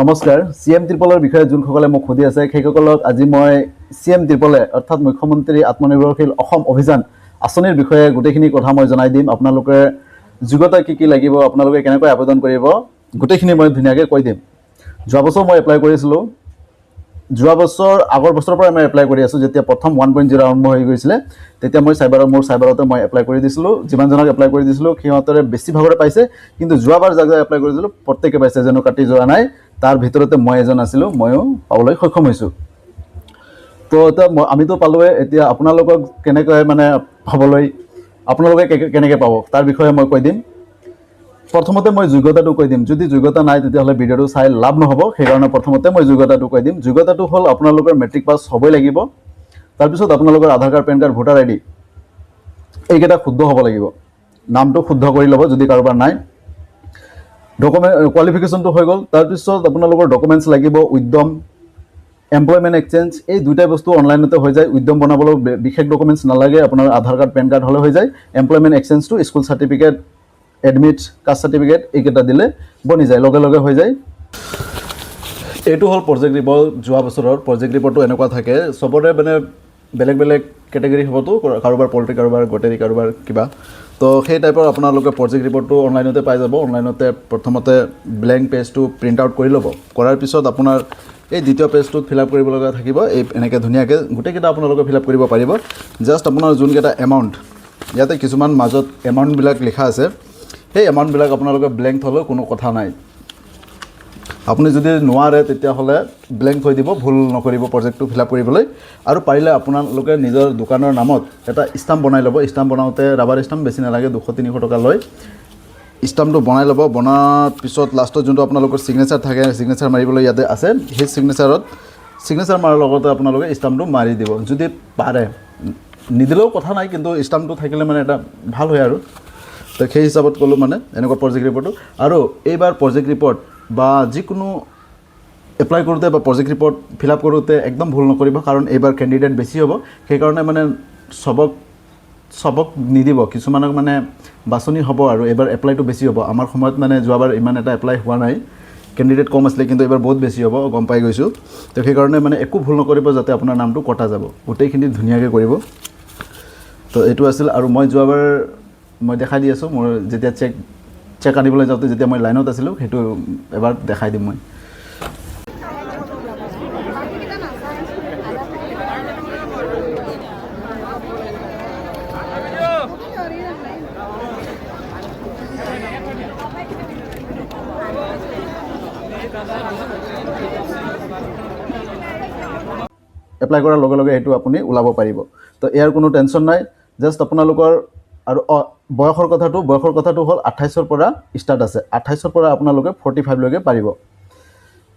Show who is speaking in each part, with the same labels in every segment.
Speaker 1: নমস্কাৰ CM ত্ৰিপলৰ বিষয়ে যোনসকলে মোক সুধি আছে সেইসকলক আজি মই CM ত্ৰিপলে অৰ্থাৎ মুখ্যমন্ত্ৰী আত্মনিৰ্ভৰশীল অসম অভিযান আঁচনিৰ বিষয়ে গোটেইখিনি কথা মই জনাই দিম আপোনালোকে যোগ্যতা কি লাগিব আপোনালোকে কেনেকৈ আবেদন কৰিব গোটেইখিনি মই ধুনীয়াকৈ কৈ দিম যোৱা বছৰ মই এপ্লাই কৰিছিলো যোৱা বছৰ আগৰ বছৰৰ পৰা মই এপ্লাই কৰি আছো যেতিয়া প্ৰথম 1.0 আৰম্ভ হৈ গৈছিল তেতিয়া মই সাইবাৰতে মই এপ্লাই কৰি দিছিলো যিমান জনক এপ্লাই কৰি দিছিলো কিহতৰে বেছি ভাগৰে পাইছে কিন্তু যোৱাবাৰ জাগা এপ্লাই কৰিছিলো প্ৰত্যেককে পাইছে যেনো কাটি যোৱা নাই তাৰ ভিতৰতে মই এজন আছিলো ময়ো পাবলৈ সক্ষম হৈছো তো আমিতো পালোৱে এতিয়া আপোনালোকক কেনেকৈ মানে পাবলৈ আপোনালোকে কেনেকৈ পাব তাৰ বিষয়ে মই কৈ দিম প্ৰথমতে মই যোগ্যতাটো কৈ দিম যদি যোগ্যতা নাই তেতিয়াহলে ভিডিওটো চাই লাভ নহব সেইকাৰণে প্ৰথমতে মই যোগ্যতাটো কৈ দিম যোগ্যতাটো হল আপোনালোকৰ মেট্ৰিক পাছ হ'বই লাগিব তাৰ পিছত আপোনালোকৰ Aadhaar card PAN card voter ID এইকেইটা শুদ্ধ হ'ব লাগিব নামটো শুদ্ধ কৰি ল'ব যদি কাৰোবাৰ নাই ডকুমেন্ট কোৱালিফিকেশনটো হৈ গ'ল তাৰ পিছত আপোনালোকৰ ডকুমেন্টছ লাগিব উদ্যম এমপ্লয়মেন্ট এক্সচেঞ্জ এই দুটা বস্তু অনলাইনতে হৈ যায় উদ্যম বনাবলৈ বিশেষ ডকুমেন্টছ নালাগে আপোনাৰ আধাৰ কাৰ্ড পেন কাৰ্ড হলে হৈ যায় এমপ্লয়মেন্ট এক্সচেঞ্জটো school certificate admit caste certificate এইকেইটা দিলে বনি যায় লগে লগে হৈ যায় এইটো হল প্ৰজেক্ট ৰিপৰ্ট যোৱা বছৰৰ প্ৰজেক্ট ৰিপৰ্টটো এনেকুৱা থাকে সবৰে মানে বেলেগ বেলেগ ক্যাটাগৰী হবতো কাৰোবাৰ পলিটি কাৰোবাৰ গটেৰি কাৰোবাৰ কিবা তো সেই টাইপৰ আপোনালোকে প্ৰজেক্ট ৰিপৰ্টটো অনলাইনতে পাই যাব অনলাইনতে প্ৰথমতে ব্ল্যাঙ্ক পেজটো প্ৰিন্ট আউট কৰি ল'ব কৰাৰ পিছত আপোনাৰ এই দ্বিতীয় পেজটোত ফিল আপ কৰিব লগা থাকিব এই এনেকৈ ধুনীয়াকৈ গোটেইকেইটা আপোনালোকে ফিল আপ কৰিব পাৰিব জাষ্ট আপোনাৰ যোনকেইটা এমাউণ্ট ইয়াতে কিছুমান মাজত এমাউণ্টবিলাক লিখা আছে সেই এমাউণ্টবিলাক আপোনালোকে ব্ল্যাঙ্ক থ'লেও কোনো কথা নাই আপুনি যদি নোৱাৰে তেতিয়াহ'লে ব্ল্যাঙ্ক থৈ দিব ভুল নকৰিব প্ৰজেক্টটো ফিল আপ কৰিবলৈ আৰু পাৰিলে আপোনালোকে নিজৰ দোকানৰ নামত এটা ষ্টাম্প বনাই ল'ব ষ্টাম্প বনাওঁতে ৰাবাৰ ষ্টাম্প বেছি নালাগে 200-300 টকা লয় ষ্টাম্পটো বনাই ল'ব বনাৰ পিছত লাষ্টত যোনটো আপোনালোকৰ সিগনেচাৰ থাকে সিগনেচাৰ মাৰিবলৈ ইয়াতে আছে সেই সিগনেচাৰ মাৰাৰ লগতে আপোনালোকে ষ্টাম্পটো মাৰি দিব যদি পাৰে নিদিলেও কথা নাই কিন্তু ষ্টাম্পটো থাকিলে মানে এটা ভাল হয় আৰু তো সেই হিচাপত ক'লো মানে এনেকুৱা প্ৰজেক্ট ৰিপৰ্টটো আৰু এইবাৰ প্ৰজেক্ট ৰিপৰ্ট বা যিকোনো এপ্লাই কৰোঁতে বা প্ৰজেক্ট ৰিপৰ্ট ফিল আপ কৰোঁতে একদম ভুল নকৰিব কাৰণ এইবাৰ কেণ্ডিডেট বেছি হ'ব সেইকাৰণে মানে সবক নিদিব কিছুমানক মানে বাছনি হ'ব আৰু এইবাৰ এপ্লাইটো বেছি হ'ব আমাৰ সময়ত মানে যোৱাবাৰ ইমান এটা এপ্লাই হোৱা নাই কেণ্ডিডেট কম আছিলে কিন্তু এইবাৰ বহুত বেছি হ'ব গম পাই গৈছোঁ তো সেইকাৰণে মানে একো ভুল নকৰিব যাতে আপোনাৰ নামটো কটা যাব গোটেইখিনি ধুনীয়াকৈ কৰিব তো এইটো আছিল আৰু মই যোৱাবাৰ মই দেখাই দি আছোঁ মোৰ যেতিয়া চেক আনিবলৈ যাওঁতে যেতিয়া মই লাইনত আছিলোঁ সেইটো এবাৰ দেখাই দিম মই এপ্লাই কৰাৰ লগে লগে সেইটো আপুনি ওলাব পাৰিব তো ইয়াৰ কোনো টেনশ্যন নাই জাষ্ট আপোনালোকৰ আৰু বয়সৰ কথাটো হ'ল 28ৰ পৰা ষ্টাৰ্ট আছে 28ৰ পৰা আপোনালোকে 45 লৈকে পাৰিব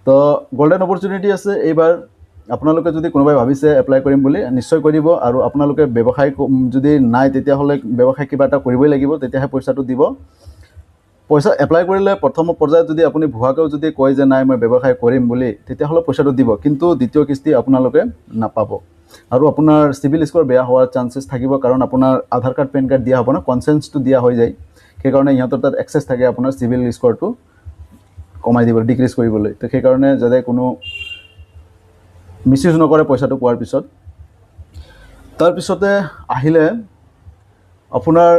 Speaker 1: তো গোল্ডেন অপৰচুনিটি আছে এইবাৰ আপোনালোকে যদি কোনোবাই ভাবিছে এপ্লাই কৰিম বুলি নিশ্চয় কৰিব আৰু আপোনালোকে ব্যৱসায় যদি নাই তেতিয়াহ'লে ব্যৱসায় কিবা এটা কৰিবই লাগিব তেতিয়াহে পইচাটো দিব পইচা এপ্লাই কৰিলে প্ৰথম পৰ্যায়ত যদি আপুনি ভুৱাকেও যদি কয় যে নাই মই ব্যৱসায় কৰিম বুলি তেতিয়াহ'লে পইচাটো দিব কিন্তু দ্বিতীয় কিস্তি আপোনালোকে নাপাব আৰু আপোনাৰ সিভিল স্কোৰ বেয়া হোৱাৰ চান্সেছ থাকিব কাৰণ আপোনাৰ আধাৰ কাৰ্ড পেন কাৰ্ড দিয়া হ'ব না কনসেন্সটো দিয়া হৈ যায় সেইকাৰণে ইহঁতৰ তাত এক্সেছ থাকে আপোনাৰ সিভিল স্কোৰটো কমাই দিব ডিক্ৰিজ কৰিবলৈ তো সেইকাৰণে যাতে কোনো মিসইউজ নকৰে পইচাটো পোৱাৰ পিছত তাৰ পিছতে আহিলে আপোনাৰ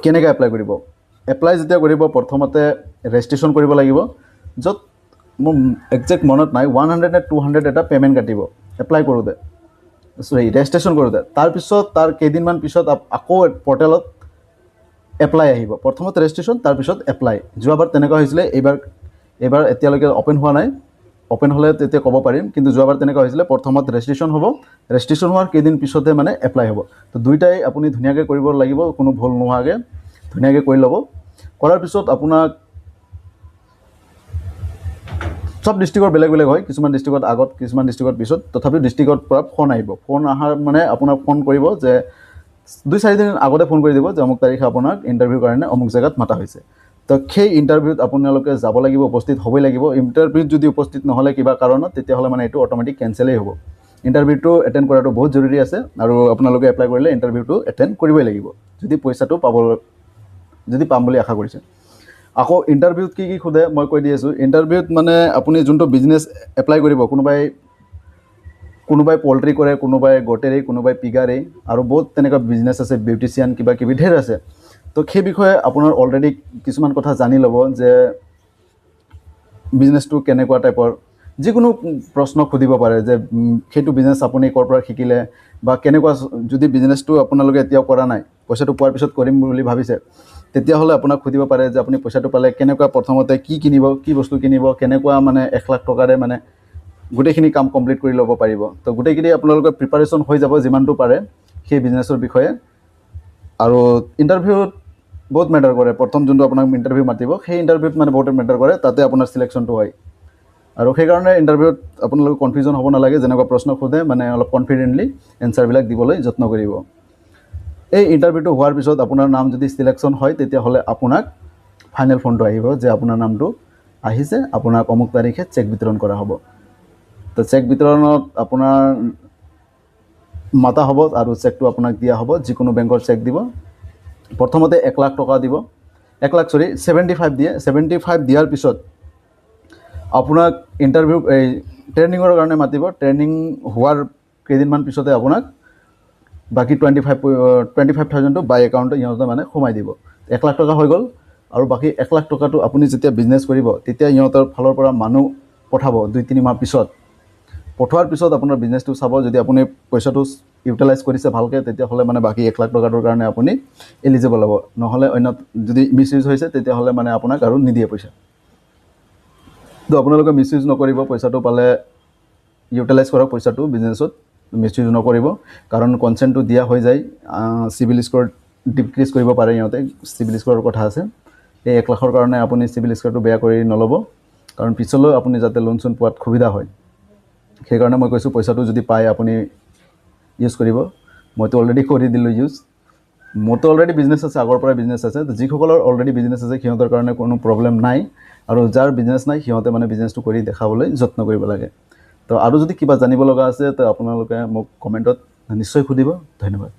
Speaker 1: কেনেকৈ এপ্লাই কৰিব এপ্লাই যেতিয়া কৰিব প্ৰথমতে ৰেজিষ্ট্ৰেশ্যন কৰিব লাগিব য'ত মোৰ একজেক্ট মনত নাই 100 নে 200 এটা পেমেণ্ট কাটিব এপ্লাই কৰোঁতে ৰেজিষ্ট্ৰেশ্যন কৰোঁতে তাৰপিছত তাৰ কেইদিনমান পিছত আকৌ পৰ্টেলত এপ্লাই আহিব প্ৰথমতে ৰেজিষ্ট্ৰেশ্যন তাৰপিছত এপ্লাই যোৱাবাৰ তেনেকুৱা হৈছিলে এইবাৰ এতিয়ালৈকে অপেন হোৱা নাই অপেন হ'লে তেতিয়া ক'ব পাৰিম কিন্তু যোৱাবাৰ তেনেকুৱা হৈছিলে প্ৰথমত ৰেজিষ্ট্ৰেশ্যন হ'ব ৰেজিষ্ট্ৰেশ্যন হোৱাৰ কেইদিন পিছতে মানে এপ্লাই হ'ব তো দুইটাই আপুনি ধুনীয়াকৈ কৰিব লাগিব কোনো ভুল নোহোৱাকৈ ধুনীয়াকৈ কৰি ল'ব কৰাৰ পিছত আপোনাক সব ডিস্ট্ৰিক্টৰ বেলেগ বেলেগ হয় কিছুমান ডিস্ট্ৰিক্টত আগত কিছুমান ডিস্ট্ৰিক্টত পিছত তথাপিও ডিস্ট্ৰিক্টৰ পৰা ফোন আহিব ফোন অহাৰ মানে আপোনাক ফোন কৰিব যে 2-4 দিন আগতে ফোন কৰি দিব যে অমুক তাৰিখে আপোনাক ইণ্টাৰভিউৰ কাৰণে অমুক জেগাত মাতা হৈছে তো সেই ইণ্টাৰভিউত আপোনালোকে যাব লাগিব উপস্থিত হ'বই লাগিব ইণ্টাৰভিউত যদি উপস্থিত নহ'লে কিবা কাৰণত তেতিয়াহ'লে মানে এইটো অট'মেটিক কেনচেলেই হ'ব ইণ্টাৰভিউটো এটেণ্ড কৰাটো বহুত জৰুৰী আছে আৰু আপোনালোকে এপ্লাই কৰিলে ইণ্টাৰভিউটো এটেণ্ড কৰিবই লাগিব যদি পইচাটো পাব যদি পাম বুলি আশা কৰিছে আকৌ ইণ্টাৰভিউত কি সোধে মই কৈ দি আছোঁ। ইণ্টাৰভিউত মানে আপুনি যোনটো বিজনেছ এপ্লাই কৰিব, কোনোবাই পল্ট্ৰি কৰে, কোনোবাই গোটেৰী, কোনোবাই পিগাৰী, আৰু বহুত তেনেকুৱা বিজনেছ আছে, বিউটিচিয়ান কিবা কিবি ঢেৰ আছে। তো সেই বিষয়ে আপোনাৰ অলৰেডি কিছুমান কথা জানি ল'ব যে বিজনেছটো কেনেকুৱা টাইপৰ। যিকোনো প্ৰশ্ন সুধিব পাৰে যে সেইটো বিজনেছ আপুনি ক'ৰ পৰা শিকিলে, বা কেনেকুৱা, যদি বিজনেছটো আপোনালোকে এতিয়াও কৰা নাই, পইচাটো পোৱাৰ পিছত কৰিম বুলি ভাবিছে, তেতিয়াহ'লে আপোনাক সুধিব পাৰে যে আপুনি পইচাটো পালে কেনেকুৱা, প্ৰথমতে কি কিনিব, কি বস্তু কিনিব, কেনেকুৱা মানে 1 লাখ টকাৰে মানে গোটেইখিনি কাম কমপ্লিট কৰি ল'ব পাৰিব। তো গোটেইখিনি আপোনালোকৰ প্ৰিপাৰেশ্যন হৈ যাব যিমানটো পাৰে সেই বিজনেছৰ বিষয়ে। আৰু ইণ্টাৰভিউত বহুত মেটাৰ কৰে। প্ৰথম যোনটো আপোনাক ইণ্টাৰভিউ মাতিব, সেই ইণ্টাৰভিউত মানে বহুত মেটাৰ কৰে, তাতে আপোনাৰ চিলেকশ্যনটো হয়। আৰু সেইকাৰণে ইণ্টাৰভিউত আপোনালোকে কনফিউজন হ'ব নালাগে। যেনেকুৱা প্ৰশ্ন সোধে মানে অলপ কনফিডেণ্টলি এনচাৰবিলাক দিবলৈ যত্ন কৰিব। এই ইণ্টাৰভিউটো হোৱাৰ পিছত আপোনাৰ নাম যদি চিলেকশ্যন হয়, তেতিয়াহ'লে আপোনাক ফাইনেল ফোনটো আহিব যে আপোনাৰ নামটো আহিছে, আপোনাক অমুক তাৰিখে চেক বিতৰণ কৰা হ'ব। তো চেক বিতৰণত আপোনাৰ মাতা হ'ব আৰু চেকটো আপোনাক দিয়া হ'ব। যিকোনো বেংকৰ চেক দিব। প্ৰথমতে 1 লাখ টকা দিব, 75 দিয়ে। 75 দিয়াৰ পিছত আপোনাক ইণ্টাৰভিউ ট্ৰেইনিঙৰ কাৰণে মাতিব। ট্ৰেইনিং হোৱাৰ কেইদিনমান পিছতে আপোনাক বাকী 25,000টো বাই একাউণ্টত সিহঁতে মানে সোমাই দিব। 1 লাখ টকা হৈ গ'ল। আৰু বাকী 1 লাখ টকাটো আপুনি যেতিয়া বিজনেছ কৰিব, তেতিয়া সিহঁতৰ ফালৰ পৰা মানুহ পঠাব 2-3 মাহ পিছত। পঠোৱাৰ পিছত আপোনাৰ বিজনেছটো চাব, যদি আপুনি পইচাটো ইউটিলাইজ কৰিছে ভালকৈ, তেতিয়াহ'লে মানে বাকী 1 লাখ টকাটোৰ কাৰণে আপুনি এলিজিবল হ'ব। নহ'লে অন্য যদি মিছ ইউজ হৈছে, তেতিয়াহ'লে মানে আপোনাক আৰু নিদিয়ে পইচা। তো আপোনালোকে মিছ ইউজ নকৰিব। পইচাটো পালে ইউটিলাইজ কৰক পইচাটো বিজনেছত, মিছ ইউজ নকৰিব। কাৰণ কনচেণ্টটো দিয়া হৈ যায়। চিভিল স্ক'ৰ ডিক্ৰিজ কৰিব পাৰে সিহঁতে, চিভিল স্ক'ৰৰ কথা আছে। এই 1 লাখৰ কাৰণে আপুনি চিভিল স্ক'ৰটো বেয়া কৰি নল'ব, কাৰণ পিছলৈ আপুনি যাতে লোন চোন পোৱাত সুবিধা হয়। সেইকাৰণে মই কৈছোঁ পইচাটো যদি পায় আপুনি ইউজ কৰিব। মইতো অলৰেডি কৰি দিলোঁ ইউজ। মোৰতো অলৰেডি বিজনেছ আছে, আগৰ পৰাই বিজনেছ আছে। যিসকলৰ অলৰেডি বিজনেছ আছে সিহঁতৰ কাৰণে কোনো প্ৰব্লেম নাই, আৰু যাৰ বিজনেছ নাই সিহঁতে মানে বিজনেছটো কৰি দেখাবলৈ যত্ন কৰিব লাগে। তো আৰু যদি কিবা জানিব লগা আছে, তো আপোনালোকে মোক কমেণ্টত নিশ্চয় সুধিব। ধন্যবাদ।